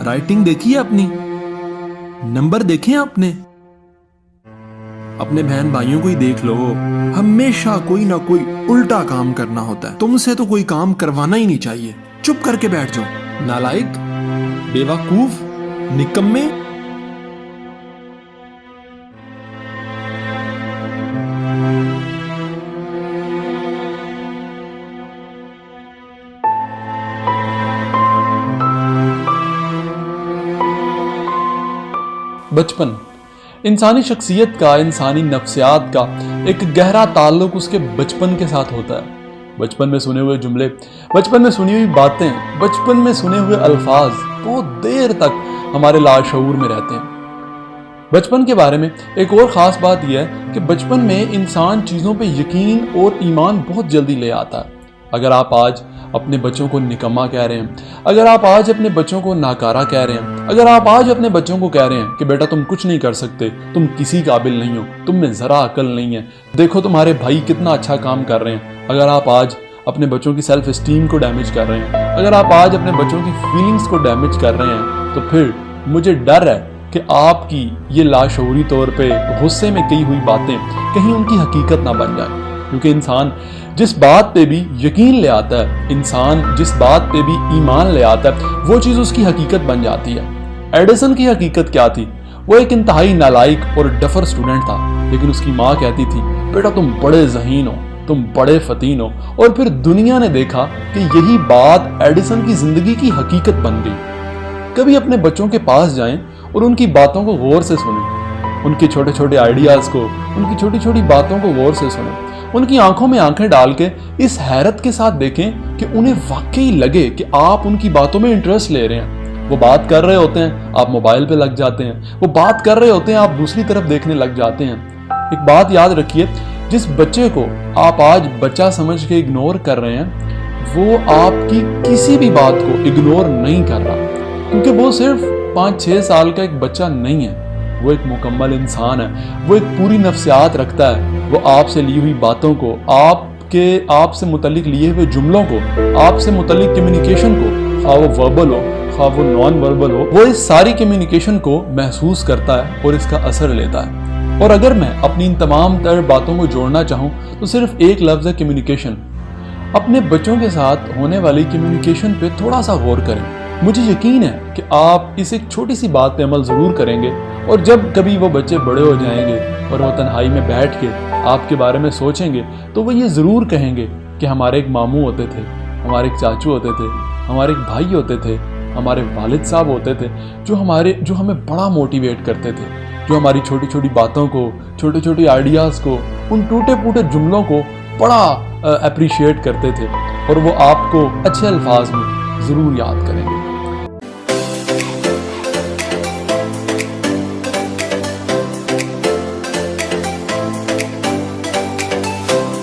Writing देखी है अपनी, नंबर देखे हैं आपने? अपने बहन भाइयों को ही देख लो, हमेशा कोई ना कोई उल्टा काम करना होता है। तुमसे तो कोई काम करवाना ही नहीं चाहिए, चुप करके बैठ जाओ। नालायक, बेवकूफ, निकम्मे। बचपन इंसानी शख्सियत का, इंसानी नफ्सियात का एक गहरा ताल्लुक उसके बचपन के साथ होता है। बचपन में सुने हुए जुमले, बचपन में सुनी हुई बातें, बचपन में सुने हुए अल्फाज बहुत देर तक हमारे लाशऊर में रहते हैं। बचपन के बारे में एक और ख़ास बात यह है कि बचपन में इंसान चीज़ों पे यकीन और ईमान बहुत जल्दी ले आता है। अगर आप आज अपने बच्चों को निकम्मा कह रहे हैं, अगर आप आज अपने बच्चों को नाकारा कह रहे हैं, अगर आप आज अपने बच्चों को कह रहे हैं कि बेटा तुम कुछ नहीं कर सकते, तुम किसी काबिल नहीं हो, तुम में ज़रा अकल नहीं है, देखो तुम्हारे भाई कितना अच्छा काम कर रहे हैं, अगर आप आज अपने बच्चों की सेल्फ एस्टीम को डैमेज कर रहे हैं, अगर आप आज अपने बच्चों की फीलिंग्स को डैमेज कर रहे हैं, तो फिर मुझे डर है कि आपकी ये लाशऊरी तौर पे गुस्से में कही हुई बातें कहीं उनकी हकीकत ना बन जाए। क्योंकि इंसान जिस बात पे भी यकीन ले आता है, इंसान जिस बात पे भी ईमान ले आता है, वो चीज़ उसकी हकीकत बन जाती है। एडिसन की हकीकत क्या थी? वो एक इंतहाई नालायक और डफर स्टूडेंट था, लेकिन उसकी माँ कहती थी बेटा तुम बड़े ज़हीन हो, तुम बड़े फतीन हो। और फिर दुनिया ने देखा कि यही बात एडिसन की ज़िंदगी की हकीकत बन गई। कभी अपने बच्चों के पास जाएं और उनकी बातों को गौर से सुनें, उनके छोटे छोटे आइडियाज़ को, उनकी छोटी छोटी बातों को गौर से सुनें, उनकी आंखों में आंखें डाल के इस हैरत के साथ देखें कि उन्हें वाकई लगे कि आप उनकी बातों में इंटरेस्ट ले रहे हैं। वो बात कर रहे होते हैं, आप मोबाइल पे लग जाते हैं, वो बात कर रहे होते हैं, आप दूसरी तरफ देखने लग जाते हैं। एक बात याद रखिए, जिस बच्चे को आप आज बच्चा समझ के इग्नोर कर रहे हैं, वो आपकी किसी भी बात को इग्नोर नहीं कर रहा, क्योंकि वो सिर्फ 5-6 साल का एक बच्चा नहीं है, वो एक मुकम्मल इंसान है, वो एक पूरी नफ्सियात रखता है। वो आपसे ली हुई बातों को, आपसे मुतल्लिक लिए हुए जुमलों को, आपसे मुतल्लिक कम्युनिकेशन को, खा वो वर्बल हो खा वो नॉन वर्बल हो, वो इस सारी कम्युनिकेशन को महसूस करता है और इसका असर लेता है। और अगर मैं अपनी इन तमाम तर बातों को जोड़ना चाहूँ तो सिर्फ एक लफ्ज़ है कम्युनिकेशन। अपने बच्चों के साथ होने वाली कम्युनिकेशन पे थोड़ा सा गौर करें। मुझे यकीन है कि आप इस एक छोटी सी बात पे अमल ज़रूर करेंगे, और जब कभी वो बच्चे बड़े हो जाएंगे और वो तन्हाई में बैठ के आपके बारे में सोचेंगे, तो वो ये ज़रूर कहेंगे कि हमारे एक मामू होते थे, हमारे एक चाचू होते थे, हमारे एक भाई होते थे, हमारे वालिद साहब होते थे, जो हमें बड़ा मोटिवेट करते थे, जो हमारी छोटी छोटी बातों को, छोटे छोटे आइडियाज़ को, उन टूटे फूटे जुमलों को बड़ा अप्रिशिएट करते थे, और वो आपको अच्छे अल्फाज में ज़रूर याद करेंगे।